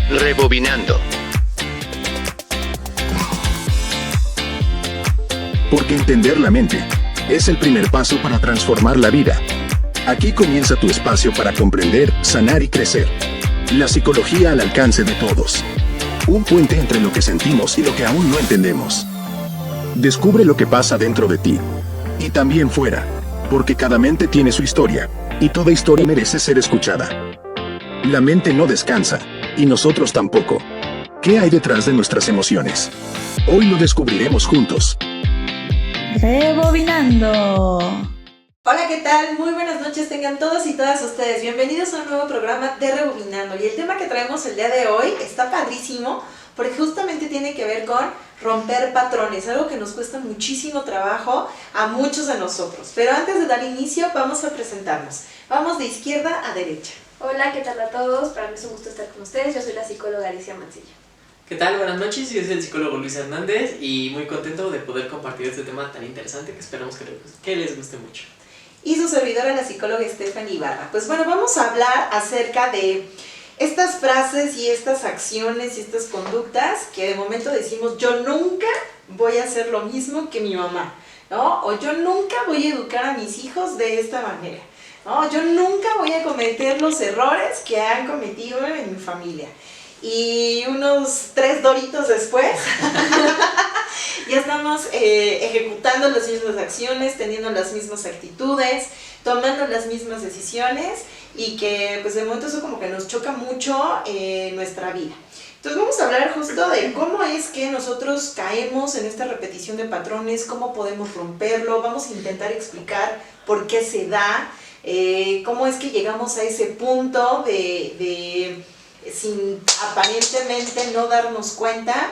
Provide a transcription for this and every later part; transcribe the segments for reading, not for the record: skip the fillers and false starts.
Rebobinando. Porque entender la mente es el primer paso para transformar la vida. Aquí comienza tu espacio para comprender, sanar y crecer. La psicología al alcance de todos. Un puente entre lo que sentimos y lo que aún no entendemos. Descubre lo que pasa dentro de ti. Y también fuera. Porque cada mente tiene su historia. Y toda historia merece ser escuchada. La mente no descansa. Y nosotros tampoco. ¿Qué hay detrás de nuestras emociones? Hoy lo descubriremos juntos. Rebobinando. Hola, ¿qué tal? Muy buenas noches tengan todos y todas ustedes. Bienvenidos a un nuevo programa de Rebobinando. Y el tema que traemos el día de hoy está padrísimo porque justamente tiene que ver con romper patrones, algo que nos cuesta muchísimo trabajo a muchos de nosotros. Pero antes de dar inicio, vamos a presentarnos. Vamos de izquierda a derecha. Hola, ¿qué tal a todos? Para mí es un gusto estar con ustedes. Yo soy la psicóloga Alicia Mancilla. ¿Qué tal? Buenas noches, yo soy el psicólogo Luis Hernández y muy contento de poder compartir este tema tan interesante que esperamos que les guste mucho. Y su servidora, la psicóloga Stephanie Ibarra. Pues bueno, vamos a hablar acerca de estas frases y estas acciones y estas conductas que de momento decimos yo nunca voy a hacer lo mismo que mi mamá, ¿no? O yo nunca voy a educar a mis hijos de esta manera, ¿no? Yo nunca voy a cometer los errores que han cometido en mi familia. Y unos 3 doritos después ya estamos ejecutando las mismas acciones, teniendo las mismas actitudes, tomando las mismas decisiones y que pues de momento eso como que nos choca mucho en nuestra vida. Entonces vamos a hablar justo de cómo es que nosotros caemos en esta repetición de patrones, cómo podemos romperlo, vamos a intentar explicar por qué se da, cómo es que llegamos a ese punto de sin aparentemente no darnos cuenta,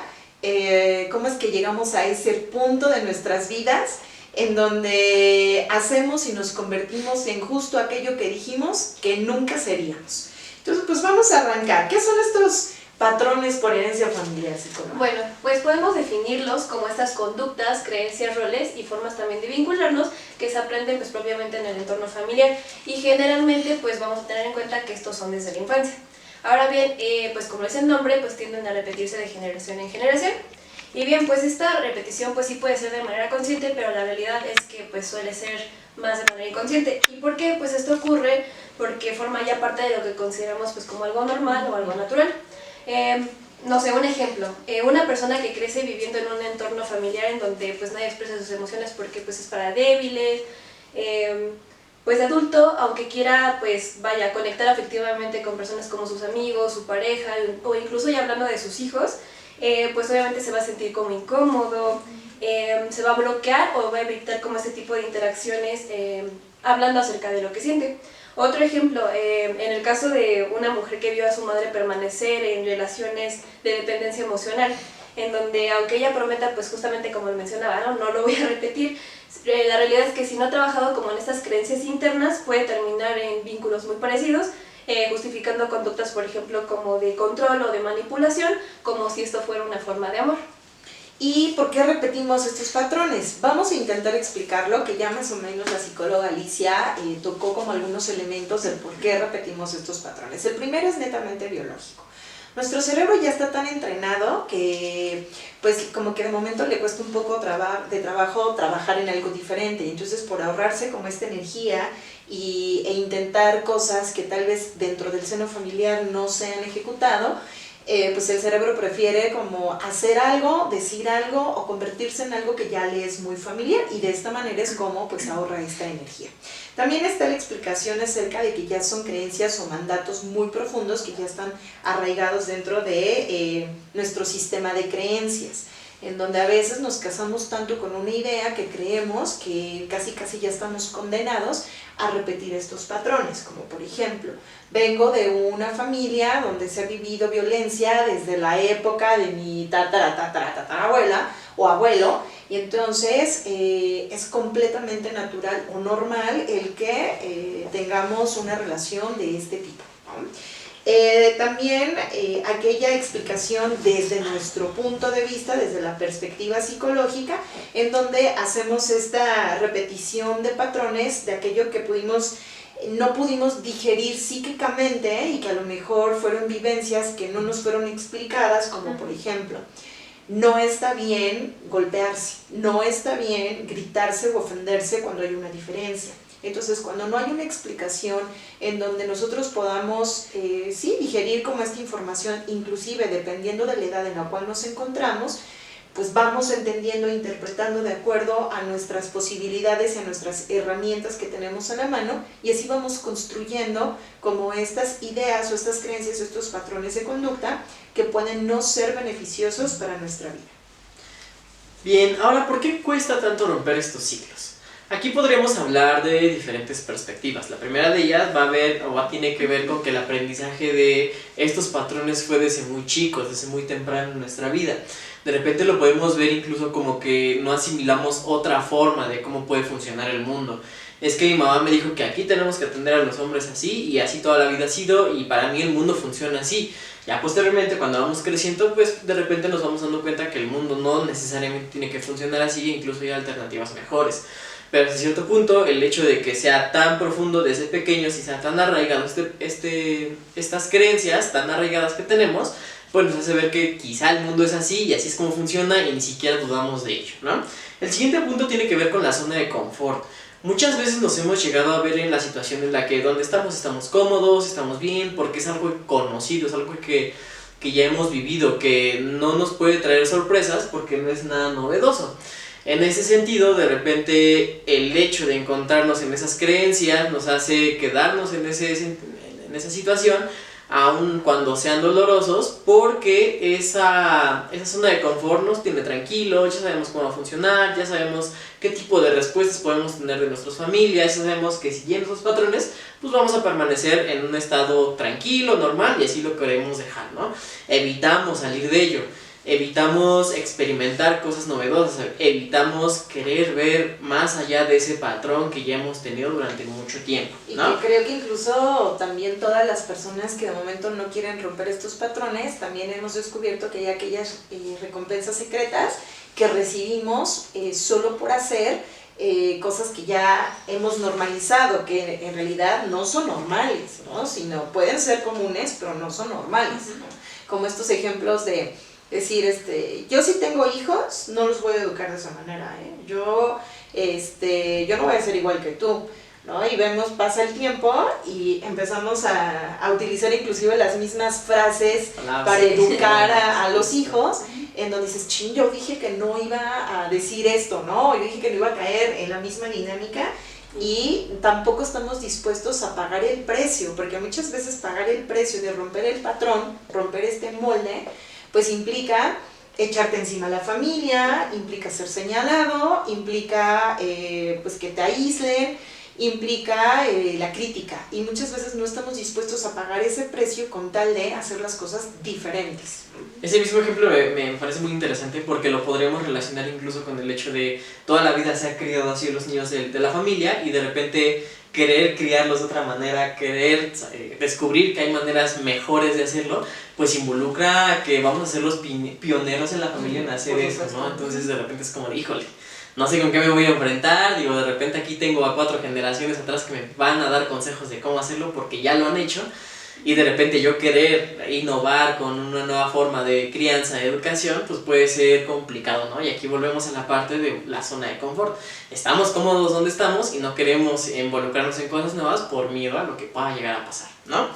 cómo es que llegamos a ese punto de nuestras vidas en donde hacemos y nos convertimos en justo aquello que dijimos que nunca seríamos. Entonces pues vamos a arrancar. ¿Qué son estos patrones por herencia familiar, psicóloga? Bueno, pues podemos definirlos como estas conductas, creencias, roles y formas también de vincularnos que se aprenden pues propiamente en el entorno familiar y generalmente pues vamos a tener en cuenta que estos son desde la infancia. Ahora bien, pues como es el nombre, pues tienden a repetirse de generación en generación. Y bien, pues esta repetición pues sí puede ser de manera consciente, pero la realidad es que pues suele ser más de manera inconsciente. ¿Y por qué? Pues esto ocurre porque forma ya parte de lo que consideramos pues como algo normal o algo natural. No sé, un ejemplo, una persona que crece viviendo en un entorno familiar en donde pues nadie expresa sus emociones porque pues es para débiles, pues de adulto, aunque quiera, pues vaya, conectar afectivamente con personas como sus amigos, su pareja, o incluso ya hablando de sus hijos, pues obviamente se va a sentir como incómodo, se va a bloquear o va a evitar como este tipo de interacciones hablando acerca de lo que siente. Otro ejemplo, en el caso de una mujer que vio a su madre permanecer en relaciones de dependencia emocional, en donde aunque ella prometa, pues justamente como lo mencionaba, no lo voy a repetir, la realidad es que si no ha trabajado como en estas creencias internas puede terminar en vínculos muy parecidos, justificando conductas, por ejemplo, como de control o de manipulación, como si esto fuera una forma de amor. ¿Y por qué repetimos estos patrones? Vamos a intentar explicarlo, que ya más o menos la psicóloga Alicia tocó como algunos elementos del por qué repetimos estos patrones. El primero es netamente biológico. Nuestro cerebro ya está tan entrenado que pues como que de momento le cuesta un poco de trabajo trabajar en algo diferente. Entonces por ahorrarse como esta energía e intentar cosas que tal vez dentro del seno familiar no se han ejecutado, pues el cerebro prefiere como hacer algo, decir algo o convertirse en algo que ya le es muy familiar y de esta manera es como pues ahorra esta energía. También está la explicación acerca de que ya son creencias o mandatos muy profundos que ya están arraigados dentro de nuestro sistema de creencias, en donde a veces nos casamos tanto con una idea que creemos que casi ya estamos condenados a repetir estos patrones, como por ejemplo, vengo de una familia donde se ha vivido violencia desde la época de mi tatarabuela o abuelo, y entonces es completamente natural o normal el que tengamos una relación de este tipo, ¿no? También aquella explicación desde nuestro punto de vista, desde la perspectiva psicológica, en donde hacemos esta repetición de patrones de aquello que pudimos no pudimos digerir psíquicamente y que a lo mejor fueron vivencias que no nos fueron explicadas, como por ejemplo, no está bien golpearse, no está bien gritarse o ofenderse cuando hay una diferencia. Entonces, cuando no hay una explicación en donde nosotros podamos, digerir como esta información, inclusive dependiendo de la edad en la cual nos encontramos, pues vamos entendiendo e interpretando de acuerdo a nuestras posibilidades y a nuestras herramientas que tenemos a la mano, y así vamos construyendo como estas ideas o estas creencias o estos patrones de conducta que pueden no ser beneficiosos para nuestra vida. Bien, ahora, ¿por qué cuesta tanto romper estos ciclos? Aquí podríamos hablar de diferentes perspectivas. La primera de ellas tiene que ver con que el aprendizaje de estos patrones fue desde muy chicos, desde muy temprano en nuestra vida. De repente lo podemos ver incluso como que no asimilamos otra forma de cómo puede funcionar el mundo. Es que mi mamá me dijo que aquí tenemos que atender a los hombres así, y así toda la vida ha sido, y para mí el mundo funciona así. Ya posteriormente, cuando vamos creciendo, pues de repente nos vamos dando cuenta que el mundo no necesariamente tiene que funcionar así, e incluso hay alternativas mejores. Pero hasta cierto punto, el hecho de que sea tan profundo desde pequeños y sea tan arraigado estas creencias tan arraigadas que tenemos, pues nos hace ver que quizá el mundo es así y así es como funciona y ni siquiera dudamos de ello, ¿no? El siguiente punto tiene que ver con la zona de confort. Muchas veces nos hemos llegado a ver en la situación en la que donde estamos cómodos, estamos bien, porque es algo conocido, es algo que ya hemos vivido, que no nos puede traer sorpresas porque no es nada novedoso. En ese sentido, de repente, el hecho de encontrarnos en esas creencias nos hace quedarnos en esa situación, aun cuando sean dolorosos, porque esa zona de confort nos tiene tranquilos, ya sabemos cómo va a funcionar, ya sabemos qué tipo de respuestas podemos tener de nuestras familias, ya sabemos que siguiendo esos patrones, pues vamos a permanecer en un estado tranquilo, normal, y así lo queremos dejar, ¿no? Evitamos salir de ello. Evitamos experimentar cosas novedosas, evitamos querer ver más allá de ese patrón que ya hemos tenido durante mucho tiempo, ¿no? Y que creo que incluso también todas las personas que de momento no quieren romper estos patrones, también hemos descubierto que hay aquellas recompensas secretas que recibimos solo por hacer cosas que ya hemos normalizado, que en realidad no son normales, ¿no? Sino pueden ser comunes, pero no son normales, ¿no? Como estos ejemplos de decir, yo si tengo hijos, no los voy a educar de esa manera, yo no voy a ser igual que tú, ¿no? Y vemos, pasa el tiempo y empezamos a utilizar inclusive las mismas frases para educar a los hijos, en donde dices, yo dije que no iba a decir esto, ¿no? Yo dije que no iba a caer en la misma dinámica, y tampoco estamos dispuestos a pagar el precio, porque muchas veces pagar el precio de romper el patrón, romper este molde, pues implica echarte encima a la familia, implica ser señalado, implica pues que te aíslen, implica la crítica, y muchas veces no estamos dispuestos a pagar ese precio con tal de hacer las cosas diferentes. Ese mismo ejemplo me parece muy interesante porque lo podríamos relacionar incluso con el hecho de toda la vida se ha criado así los niños de la familia, y de repente querer criarlos de otra manera, querer descubrir que hay maneras mejores de hacerlo, pues involucra que vamos a ser los pioneros en la familia en hacer eso, ¿no? Entonces de repente es como, híjole, no sé con qué me voy a enfrentar, de repente aquí tengo a 4 generaciones atrás que me van a dar consejos de cómo hacerlo porque ya lo han hecho, y de repente yo querer innovar con una nueva forma de crianza, de educación, pues puede ser complicado, ¿no? Y aquí volvemos a la parte de la zona de confort. Estamos cómodos donde estamos y no queremos involucrarnos en cosas nuevas por miedo a lo que pueda llegar a pasar, ¿no?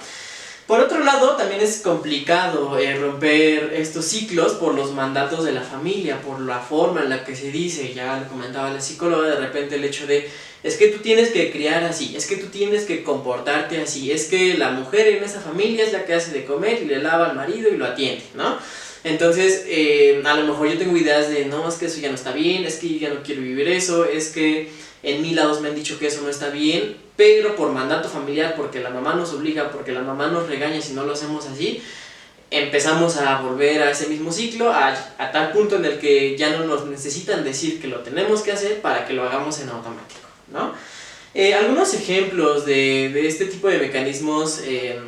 Por otro lado, también es complicado romper estos ciclos por los mandatos de la familia, por la forma en la que se dice, ya lo comentaba la psicóloga, de repente el hecho de, es que tú tienes que criar así, es que tú tienes que comportarte así, es que la mujer en esa familia es la que hace de comer y le lava al marido y lo atiende, ¿no? Entonces, a lo mejor yo tengo ideas de, no, es que eso ya no está bien, es que yo ya no quiero vivir eso, es que en 1000 lados me han dicho que eso no está bien, pero por mandato familiar, porque la mamá nos obliga, porque la mamá nos regaña si no lo hacemos así, empezamos a volver a ese mismo ciclo, a tal punto en el que ya no nos necesitan decir que lo tenemos que hacer para que lo hagamos en automático, ¿no? Algunos ejemplos de este tipo de mecanismos de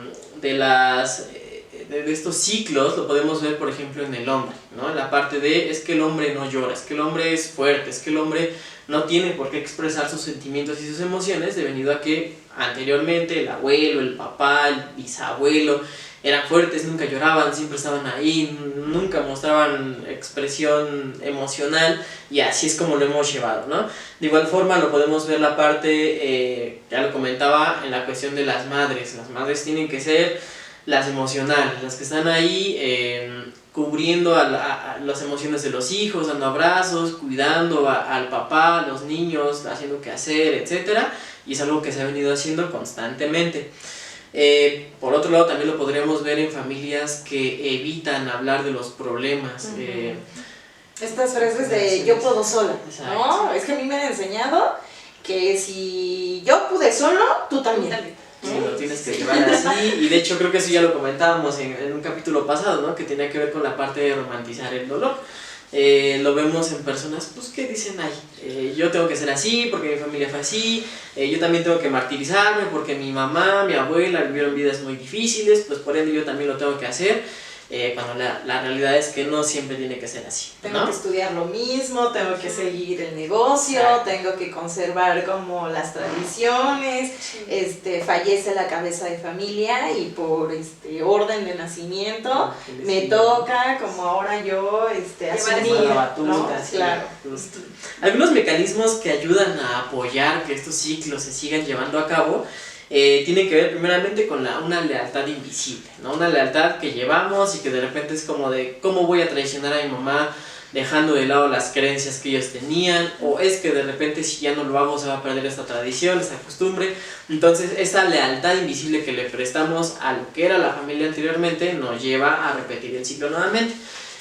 estos ciclos lo podemos ver, por ejemplo, en el hombre, ¿no? En la parte de, es que el hombre no llora, es que el hombre es fuerte, es que el hombre no tiene por qué expresar sus sentimientos y sus emociones debido a que anteriormente el abuelo, el papá, el bisabuelo eran fuertes, nunca lloraban, siempre estaban ahí, nunca mostraban expresión emocional, y así es como lo hemos llevado, ¿no? De igual forma lo podemos ver la parte, ya lo comentaba, en la cuestión de las madres. Las madres tienen que ser las emocionales, las que están ahí cubriendo a las emociones de los hijos, dando abrazos, cuidando al papá, a los niños, haciendo qué hacer, etc. Y es algo que se ha venido haciendo constantemente. Por otro lado, también lo podríamos ver en familias que evitan hablar de los problemas. Estas frases de yo puedo sola, Exacto. ¿no? Es que a mí me han enseñado que si yo pude solo, tú también. Sí, lo tienes que llevar así, y de hecho creo que eso ya lo comentábamos en un capítulo pasado, ¿no? Que tenía que ver con la parte de romantizar el dolor. Lo vemos en personas pues que dicen, ay, yo tengo que ser así porque mi familia fue así, yo también tengo que martirizarme porque mi mamá, mi abuela vivieron vidas muy difíciles, pues por ende yo también lo tengo que hacer, cuando la realidad es que no siempre tiene que ser así, ¿no? Tengo que estudiar lo mismo, tengo que seguir el negocio, tengo que conservar como las tradiciones, fallece la cabeza de familia y por orden de nacimiento me toca como ahora yo asumir, la batuta, ¿no? sí, Claro. justo. Algunos mecanismos que ayudan a apoyar que estos ciclos se sigan llevando a cabo tienen que ver primeramente con una lealtad invisible, ¿no? Una lealtad que llevamos y que de repente es como de ¿cómo voy a traicionar a mi mamá dejando de lado las creencias que ellos tenían? O es que de repente si ya no lo hago se va a perder esta tradición, esta costumbre. Entonces esta lealtad invisible que le prestamos a lo que era la familia anteriormente nos lleva a repetir el ciclo nuevamente.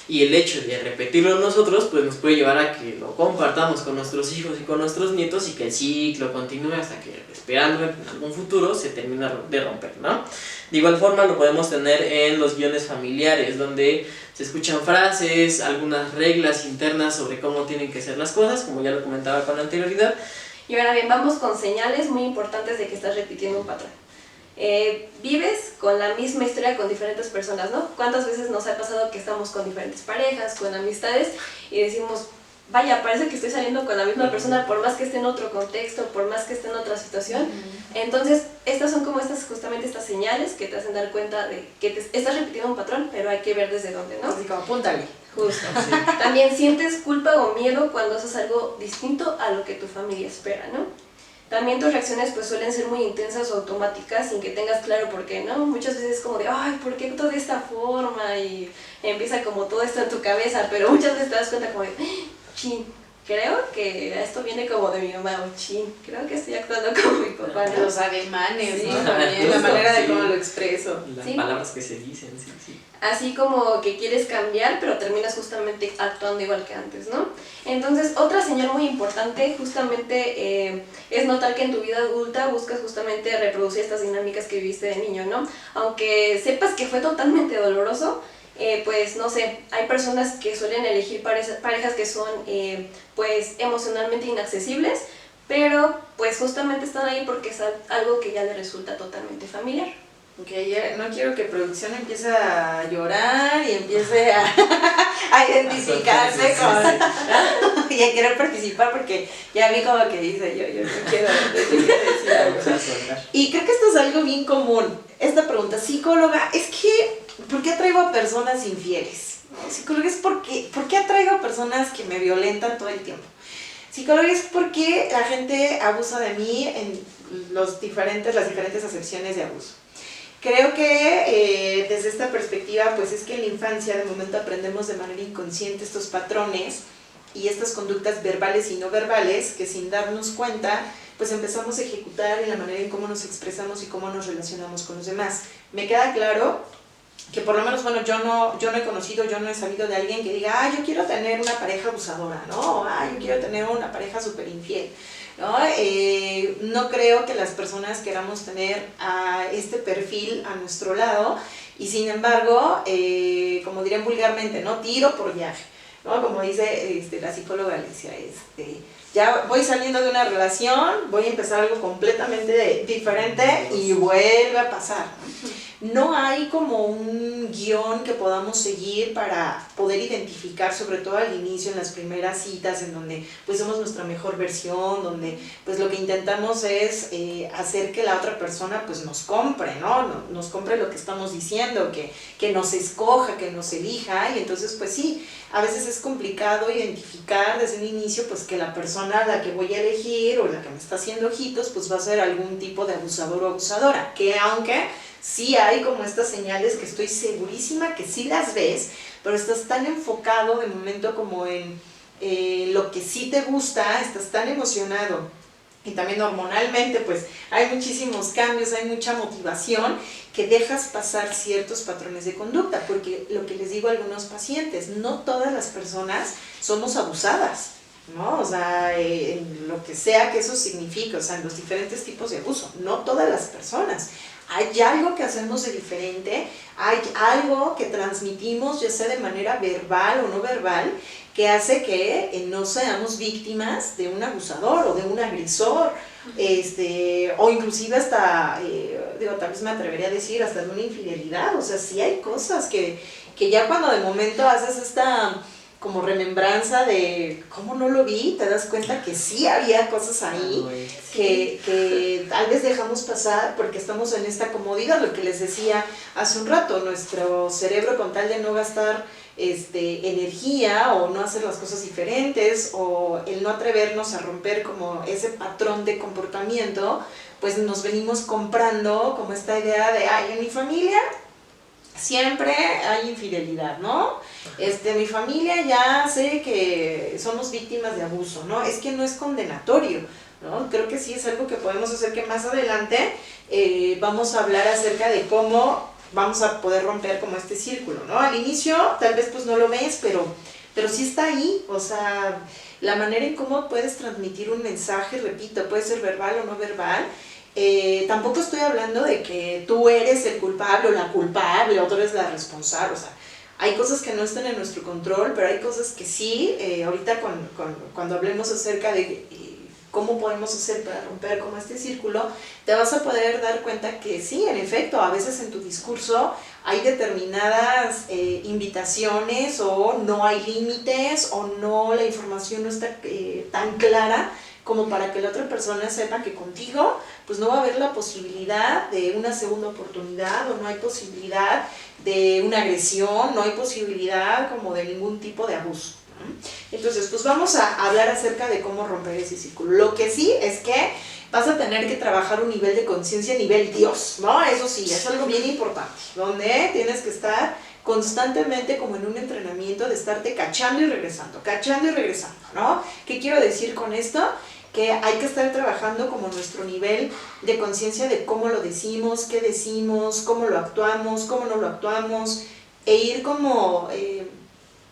Y el hecho de repetirlo nosotros pues nos puede llevar a que lo compartamos con nuestros hijos y con nuestros nietos y que el ciclo continúe hasta que, esperando en algún futuro, se termina de romper, ¿no? De igual forma lo podemos tener en los guiones familiares, donde se escuchan frases, algunas reglas internas sobre cómo tienen que ser las cosas, como ya lo comentaba con anterioridad. Y ahora bien, vamos con señales muy importantes de que estás repitiendo un patrón. Vives con la misma historia con diferentes personas, ¿no? ¿Cuántas veces nos ha pasado que estamos con diferentes parejas, con amistades y decimos, vaya, parece que estoy saliendo con la misma persona por más que esté en otro contexto, por más que esté en otra situación? Entonces, estas son como justamente estas señales que te hacen dar cuenta de que te estás repitiendo un patrón, pero hay que ver desde dónde, ¿no? Así como apúntale. Justo. También sientes culpa o miedo cuando haces algo distinto a lo que tu familia espera, ¿no? También tus reacciones pues suelen ser muy intensas o automáticas sin que tengas claro por qué, ¿no? Muchas veces es como de, ay, ¿por qué actúo de esta forma? Y empieza como todo esto en tu cabeza, pero muchas veces te das cuenta como de, chin, creo que esto viene como de mi mamá, o chin, creo que estoy actuando como mi papá, ¿no? Los ademanes, Sí, ¿no? También la manera de cómo lo expreso. Las Sí. palabras que se dicen, sí. Así como que quieres cambiar, pero terminas justamente actuando igual que antes, ¿no? Entonces, otra señal muy importante justamente es notar que en tu vida adulta buscas justamente reproducir estas dinámicas que viviste de niño, ¿no? Aunque sepas que fue totalmente doloroso, pues no sé, hay personas que suelen elegir parejas que son pues emocionalmente inaccesibles, pero pues justamente están ahí porque es algo que ya les resulta totalmente familiar. Ok, ya no quiero que producción empiece a llorar y empiece a identificarse con y a querer participar porque ya vi como que dice yo no quiero decir algo. Y creo que esto es algo bien común. Esta pregunta, psicóloga, es que ¿por qué atraigo a personas infieles? ¿No? Psicóloga, es ¿por qué atraigo a personas que me violentan todo el tiempo? Psicóloga, es ¿por qué la gente abusa de mí en las diferentes acepciones de abuso? Creo que desde esta perspectiva, pues es que en la infancia de momento aprendemos de manera inconsciente estos patrones y estas conductas verbales y no verbales que sin darnos cuenta, pues empezamos a ejecutar en la manera en cómo nos expresamos y cómo nos relacionamos con los demás. Me queda claro que por lo menos, bueno, yo no he conocido, yo no he sabido de alguien que diga, yo quiero tener una pareja abusadora, ¿no? Yo quiero tener una pareja súper infiel. ¿No? No creo que las personas queramos tener a este perfil a nuestro lado y sin embargo, como dirían vulgarmente, ¿no? Tiro por viaje, ¿no? Como dice la psicóloga Alicia, ya voy saliendo de una relación, voy a empezar algo completamente diferente y vuelve a pasar, ¿no? no hay como un guión que podamos seguir para poder identificar, sobre todo al inicio, en las primeras citas, en donde pues somos nuestra mejor versión, donde pues lo que intentamos es hacer que la otra persona pues nos compre, ¿no? Nos compre lo que estamos diciendo, que nos escoja, que nos elija, y entonces pues sí, a veces es complicado identificar desde un inicio pues que la persona a la que voy a elegir o la que me está haciendo ojitos pues va a ser algún tipo de abusador o abusadora, que aunque sí hay como estas señales que estoy segurísima que sí las ves, pero estás tan enfocado de momento como en lo que sí te gusta, estás tan emocionado y también hormonalmente pues hay muchísimos cambios, hay mucha motivación, que dejas pasar ciertos patrones de conducta, porque lo que les digo a algunos pacientes, no todas las personas somos abusadas, ¿no? O sea, en lo que sea que eso signifique, o sea, en los diferentes tipos de abuso, no todas las personas. Hay algo que hacemos de diferente, hay algo que transmitimos, ya sea de manera verbal o no verbal, que hace que no seamos víctimas de un abusador o de un agresor, o inclusive hasta, tal vez me atrevería a decir, hasta de una infidelidad. O sea, sí hay cosas que ya cuando de momento haces esta como remembranza de cómo no lo vi, te das cuenta que sí había cosas ahí que tal vez dejamos pasar porque estamos en esta comodidad, lo que les decía hace un rato, nuestro cerebro, con tal de no gastar energía o no hacer las cosas diferentes o el no atrevernos a romper como ese patrón de comportamiento, pues nos venimos comprando como esta idea de, ay, en mi familia siempre hay infidelidad, ¿no? Mi familia ya sé que somos víctimas de abuso, ¿no? Es que no es condenatorio, ¿no? Creo que sí es algo que podemos hacer, que más adelante vamos a hablar acerca de cómo vamos a poder romper como este círculo, ¿no? Al inicio tal vez pues no lo ves, pero sí está ahí, o sea, la manera en cómo puedes transmitir un mensaje, repito, puede ser verbal o no verbal. Tampoco estoy hablando de que tú eres el culpable o la culpable o tú eres la responsable, o sea, hay cosas que no están en nuestro control, pero hay cosas que sí. Ahorita cuando hablemos acerca de cómo podemos hacer para romper como este círculo, te vas a poder dar cuenta que sí, en efecto, a veces en tu discurso hay determinadas invitaciones o no hay límites o no, la información no está tan clara como para que la otra persona sepa que contigo pues no va a haber la posibilidad de una segunda oportunidad, o no hay posibilidad de una agresión, no hay posibilidad como de ningún tipo de abuso. Entonces pues vamos a hablar acerca de cómo romper ese círculo. Lo que sí es que vas a tener que trabajar un nivel de conciencia, nivel Dios, ¿no? Eso sí, es algo bien importante, donde tienes que estar constantemente como en un entrenamiento de estarte cachando y regresando, ¿no? ¿Qué quiero decir con esto? Que hay que estar trabajando como nuestro nivel de conciencia de cómo lo decimos, qué decimos, cómo lo actuamos, cómo no lo actuamos, e ir como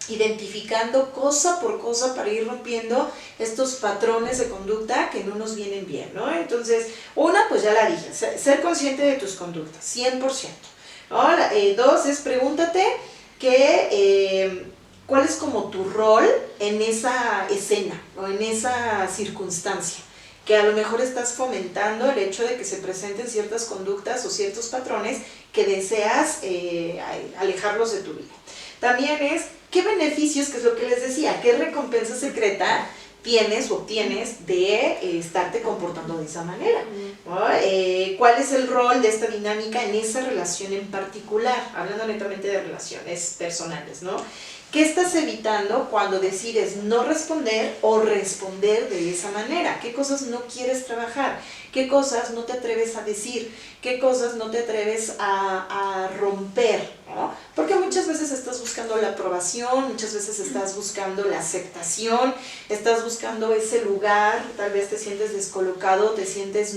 identificando cosa por cosa para ir rompiendo estos patrones de conducta que no nos vienen bien, ¿no? Entonces, una, pues ya la dije, ser consciente de tus conductas, 100%. ¿No? Dos es pregúntate cuál es como tu rol en esa escena o en esa circunstancia, que a lo mejor estás fomentando el hecho de que se presenten ciertas conductas o ciertos patrones que deseas alejarlos de tu vida. También es qué beneficios, que es lo que les decía, qué recompensa secreta tienes o obtienes de estarte comportando de esa manera, ¿no? ¿Cuál es el rol de esta dinámica en esa relación en particular? Hablando netamente de relaciones personales, ¿no? ¿Qué estás evitando cuando decides no responder o responder de esa manera? ¿Qué cosas no quieres trabajar? ¿Qué cosas no te atreves a decir? ¿Qué cosas no te atreves a romper? ¿No? Porque muchas veces estás buscando la aprobación, muchas veces estás buscando la aceptación, estás buscando ese lugar, tal vez te sientes descolocado, te sientes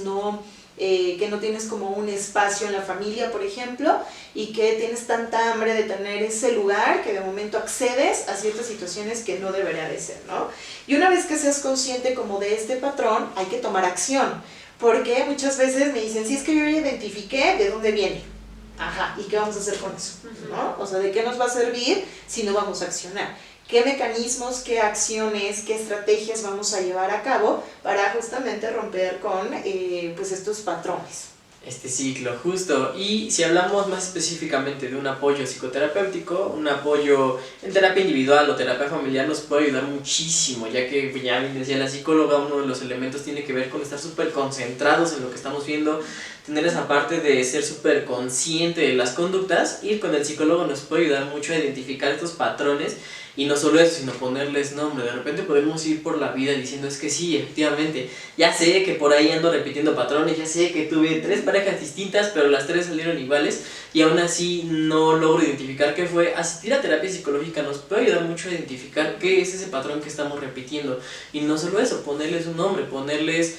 que no tienes como un espacio en la familia, por ejemplo, y que tienes tanta hambre de tener ese lugar que de momento accedes a ciertas situaciones que no debería de ser, ¿no? Y una vez que seas consciente como de este patrón, hay que tomar acción, porque muchas veces me dicen, sí, es que yo ya identifiqué de dónde viene. Ajá, ¿y qué vamos a hacer con eso? ¿No? O sea, ¿de qué nos va a servir si no vamos a accionar? ¿Qué mecanismos, qué acciones, qué estrategias vamos a llevar a cabo para justamente romper con pues estos patrones? Este ciclo, justo. Y si hablamos más específicamente de un apoyo psicoterapéutico, un apoyo en terapia individual o terapia familiar nos puede ayudar muchísimo, ya que ya bien decía la psicóloga, uno de los elementos tiene que ver con estar súper concentrados en lo que estamos viendo, tener esa parte de ser súper consciente de las conductas. Ir con el psicólogo nos puede ayudar mucho a identificar estos patrones. Y no solo eso, sino ponerles nombre. De repente podemos ir por la vida diciendo, es que sí, efectivamente, ya sé que por ahí ando repitiendo patrones, ya sé que tuve 3 parejas distintas, pero las 3 salieron iguales, y aún así no logro identificar qué fue. Asistir a terapia psicológica nos puede ayudar mucho a identificar qué es ese patrón que estamos repitiendo. Y no solo eso, ponerles un nombre, ponerles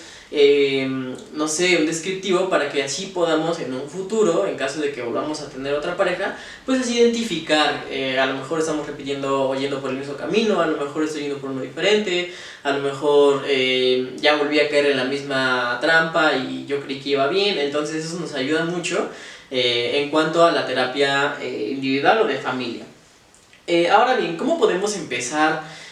no sé, un descriptivo, para que así podamos en un futuro, en caso de que volvamos a tener otra pareja, pues así identificar, a lo mejor estamos repitiendo o yendo por el mismo camino, a lo mejor estoy yendo por uno diferente, a lo mejor ya volví a caer en la misma trampa y yo creí que iba bien. Entonces eso nos ayuda mucho en cuanto a la terapia individual o de familia. Ahora bien, ¿cómo podemos empezar?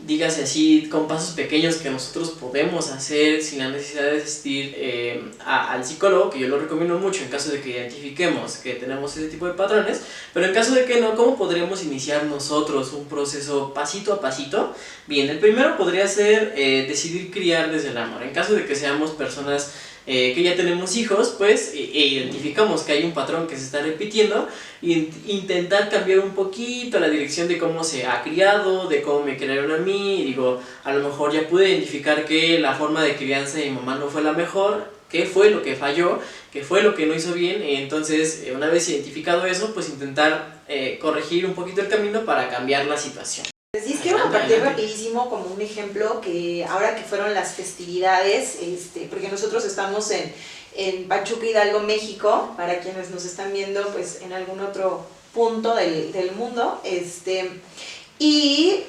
Dígase así, con pasos pequeños que nosotros podemos hacer sin la necesidad de asistir al psicólogo, que yo lo recomiendo mucho en caso de que identifiquemos que tenemos ese tipo de patrones. Pero en caso de que no, ¿cómo podríamos iniciar nosotros un proceso pasito a pasito? Bien, el primero podría ser decidir criar desde el amor. En caso de que seamos personas que ya tenemos hijos, pues identificamos que hay un patrón que se está repitiendo, e intentar cambiar un poquito la dirección de cómo se ha criado, de cómo me criaron a mí. Digo, a lo mejor ya pude identificar que la forma de crianza de mi mamá no fue la mejor, qué fue lo que falló, qué fue lo que no hizo bien. Entonces, una vez identificado eso, pues intentar corregir un poquito el camino para cambiar la situación. Sí, quiero compartir rapidísimo como un ejemplo que ahora que fueron las festividades, porque nosotros estamos en Pachuca, Hidalgo, México, para quienes nos están viendo pues en algún otro punto del mundo, y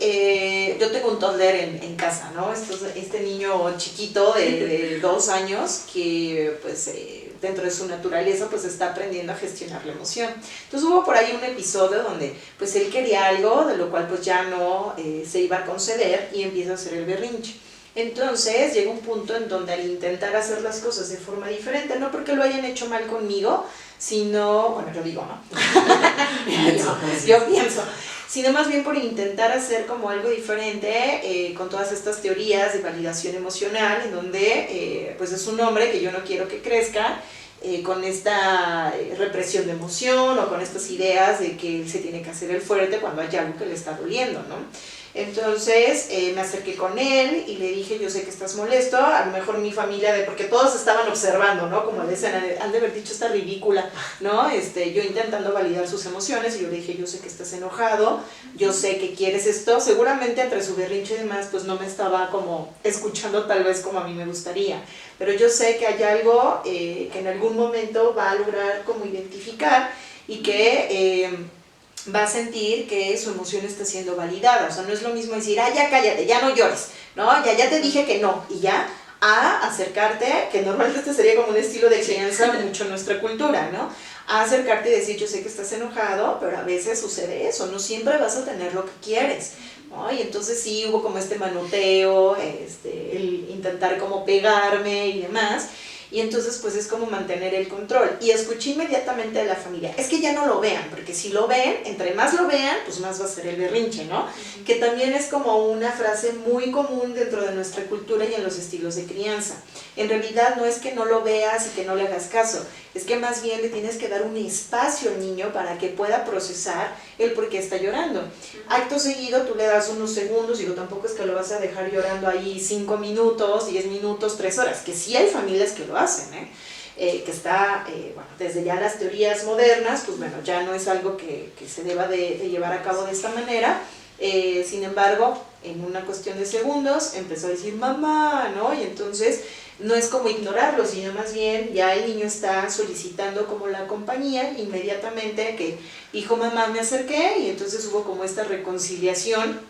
yo tengo un toddler en casa, ¿no? Este niño chiquito de 2 años que pues dentro de su naturaleza pues está aprendiendo a gestionar la emoción. Entonces hubo por ahí un episodio donde pues él quería algo, de lo cual pues ya no se iba a conceder, y empieza a hacer el berrinche. Entonces llega un punto en donde al intentar hacer las cosas de forma diferente, no porque lo hayan hecho mal conmigo, sino, bueno, yo digo, ¿no? yo pienso, sino más bien por intentar hacer como algo diferente con todas estas teorías de validación emocional, en donde pues es un hombre que yo no quiero que crezca con esta represión de emoción, o con estas ideas de que él se tiene que hacer el fuerte cuando hay algo que le está doliendo, ¿no? Entonces me acerqué con él y le dije, yo sé que estás molesto, a lo mejor mi familia, porque todos estaban observando, ¿no? Como le decían, han de haber dicho esta ridícula, ¿no? Yo intentando validar sus emociones, y yo le dije, yo sé que estás enojado, yo sé que quieres esto. Seguramente entre su berrinche y demás, pues no me estaba como escuchando tal vez como a mí me gustaría, pero yo sé que hay algo que en algún momento va a lograr como identificar, y que va a sentir que su emoción está siendo validada. O sea, no es lo mismo decir, ya cállate, ya no llores, ¿no? Ya te dije que no, y ya, a acercarte, que normalmente este sería como un estilo de crianza mucho en nuestra cultura, ¿no? A acercarte y decir, yo sé que estás enojado, pero a veces sucede eso, no siempre vas a tener lo que quieres, ¿no? Y entonces sí hubo como este manoteo, el intentar como pegarme y demás. Y entonces pues es como mantener el control. Y escuché inmediatamente a la familia, es que ya no lo vean, porque si lo ven, entre más lo vean, pues más va a ser el berrinche, ¿no? Uh-huh. Que también es como una frase muy común dentro de nuestra cultura y en los estilos de crianza. En realidad no es que no lo veas y que no le hagas caso, es que más bien le tienes que dar un espacio al niño para que pueda procesar el por qué está llorando. Uh-huh. Acto seguido tú le das unos segundos, digo, tampoco es que lo vas a dejar llorando ahí 5 minutos, 10 minutos, 3 horas, que sí hay familias que lo hacen, que está, bueno, desde ya las teorías modernas, pues bueno, ya no es algo que se deba de llevar a cabo de esta manera. Sin embargo, en una cuestión de segundos empezó a decir mamá, ¿no? Y entonces no es como ignorarlo, sino más bien ya el niño está solicitando como la compañía. Inmediatamente que dijo mamá, me acerqué, y entonces hubo como esta reconciliación,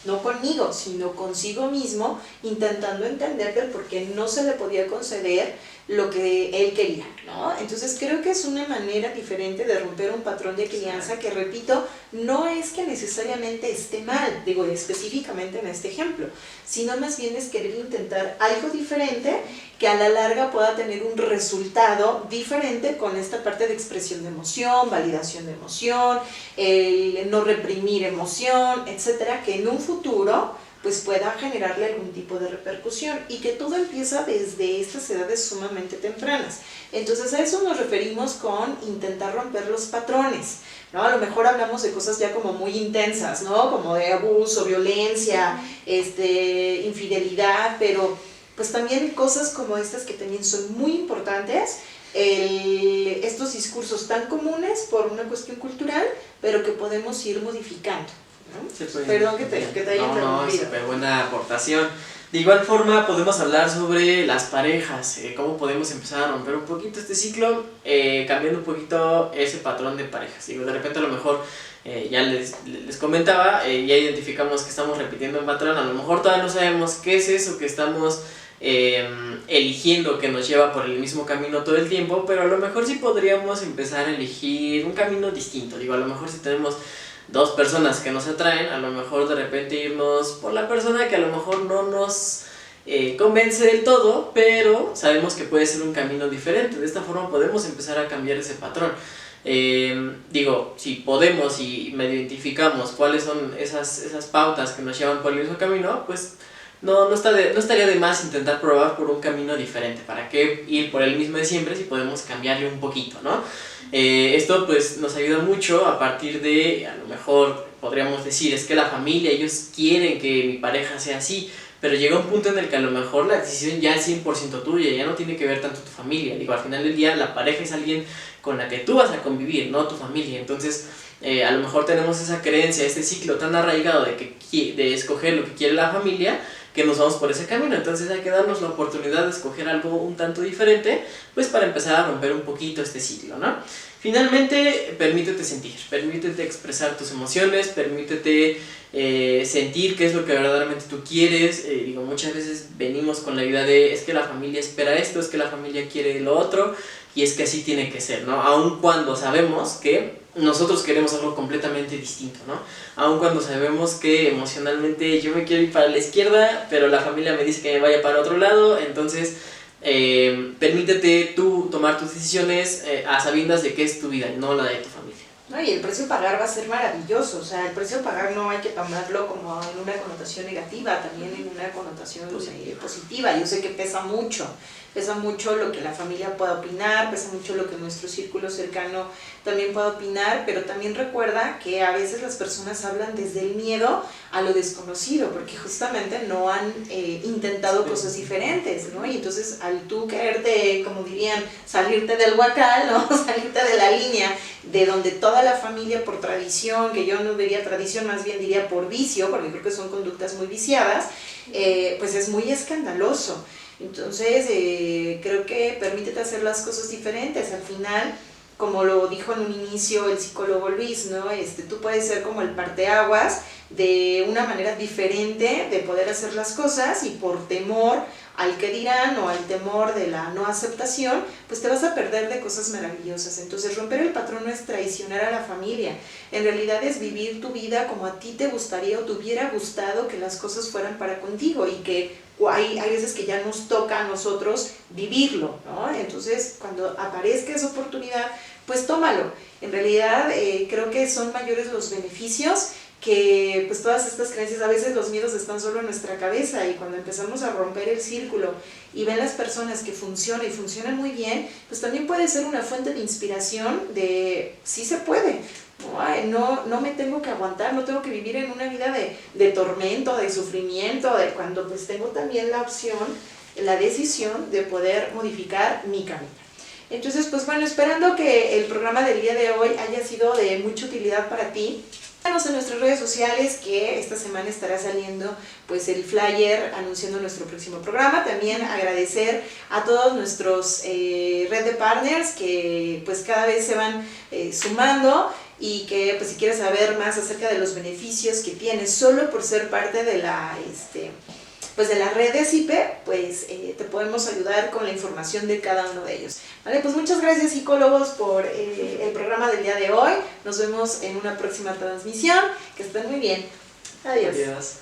no conmigo, sino consigo mismo, intentando entender el por qué no se le podía conceder lo que él quería, ¿no? Entonces creo que es una manera diferente de romper un patrón de crianza que, repito, no es que necesariamente esté mal, digo específicamente en este ejemplo, sino más bien es querer intentar algo diferente que a la larga pueda tener un resultado diferente con esta parte de expresión de emoción, validación de emoción, el no reprimir emoción, etcétera, que en un futuro pues pueda generarle algún tipo de repercusión y que todo empieza desde estas edades sumamente tempranas. Entonces a eso nos referimos con intentar romper los patrones, ¿no? A lo mejor hablamos de cosas ya como muy intensas, ¿no? Como de abuso, violencia, infidelidad, pero pues también cosas como estas que también son muy importantes, estos discursos tan comunes por una cuestión cultural, pero que podemos ir modificando, ¿no? Perdón que te haya interrumpido. No, súper buena aportación. De igual forma podemos hablar sobre las parejas, cómo podemos empezar a romper un poquito este ciclo, cambiando un poquito ese patrón de parejas. Digo, de repente a lo mejor ya les comentaba, ya identificamos que estamos repitiendo un patrón, a lo mejor todavía no sabemos qué es eso que estamos eligiendo que nos lleva por el mismo camino todo el tiempo, pero a lo mejor sí podríamos empezar a elegir un camino distinto. Digo, a lo mejor si tenemos dos personas que nos atraen, a lo mejor de repente irnos por la persona que a lo mejor no nos convence del todo, pero sabemos que puede ser un camino diferente. De esta forma podemos empezar a cambiar ese patrón. Digo, si podemos y medio identificamos cuáles son esas pautas que nos llevan por el mismo camino, pues no estaría de más intentar probar por un camino diferente. ¿Para qué ir por el mismo de siempre si podemos cambiarle un poquito, ¿no? Esto pues nos ayuda mucho a partir de, a lo mejor podríamos decir, es que la familia, ellos quieren que mi pareja sea así, pero llega un punto en el que a lo mejor la decisión ya es 100% tuya, ya no tiene que ver tanto tu familia. Digo, al final del día la pareja es alguien con la que tú vas a convivir, no tu familia. Entonces a lo mejor tenemos esa creencia, este ciclo tan arraigado de escoger lo que quiere la familia, que nos vamos por ese camino. Entonces hay que darnos la oportunidad de escoger algo un tanto diferente, pues para empezar a romper un poquito este ciclo, ¿no? Finalmente, permítete sentir, permítete expresar tus emociones, permítete sentir qué es lo que verdaderamente tú quieres. Digo, muchas veces venimos con la idea de es que la familia espera esto, es que la familia quiere lo otro, y es que así tiene que ser, ¿no? Aun cuando sabemos que nosotros queremos algo completamente distinto, ¿no? Aun cuando sabemos que emocionalmente yo me quiero ir para la izquierda, pero la familia me dice que me vaya para otro lado. Entonces permítete tú tomar tus decisiones a sabiendas de que es tu vida y no la de tu familia. No, y el precio a pagar va a ser maravilloso. O sea, el precio a pagar no hay que tomarlo como en una connotación negativa, también en una connotación positiva. Yo sé que pesa mucho lo que la familia pueda opinar, pesa mucho lo que nuestro círculo cercano también pueda opinar, pero también recuerda que a veces las personas hablan desde el miedo a lo desconocido, porque justamente no han intentado cosas diferentes, ¿no? Y entonces al tú quererte, como dirían, salirte del huacal, ¿no? Salirte de la línea de donde toda la familia por tradición, que yo no diría tradición, más bien diría por vicio, porque creo que son conductas muy viciadas, pues es muy escandaloso. Entonces creo que permítete hacer las cosas diferentes. Al final, como lo dijo en un inicio el psicólogo Luis, ¿no? Tú puedes ser como el parteaguas de una manera diferente de poder hacer las cosas, y por temor al que dirán o al temor de la no aceptación, pues te vas a perder de cosas maravillosas. Entonces romper el patrón no es traicionar a la familia, en realidad es vivir tu vida como a ti te gustaría o te hubiera gustado que las cosas fueran para contigo, y que hay veces que ya nos toca a nosotros vivirlo, ¿no? Entonces cuando aparezca esa oportunidad, pues tómalo. En realidad creo que son mayores los beneficios que pues todas estas creencias. A veces los miedos están solo en nuestra cabeza, y cuando empezamos a romper el círculo y ven las personas que funcionan y funcionan muy bien, pues también puede ser una fuente de inspiración de sí se puede. No me tengo que aguantar, no tengo que vivir en una vida de tormento, de sufrimiento, de cuando pues tengo también la opción, la decisión de poder modificar mi camino. Entonces, pues bueno, esperando que el programa del día de hoy haya sido de mucha utilidad para ti. Síganos en nuestras redes sociales, que esta semana estará saliendo pues el flyer anunciando nuestro próximo programa. También agradecer a todos nuestros red de partners que pues cada vez se van sumando, y que pues si quieres saber más acerca de los beneficios que tienes solo por ser parte de la pues de la red de CIPE, pues te podemos ayudar con la información de cada uno de ellos. Vale, pues muchas gracias psicólogos por el programa del día de hoy. Nos vemos en una próxima transmisión. Que estén muy bien. Adiós. Adiós.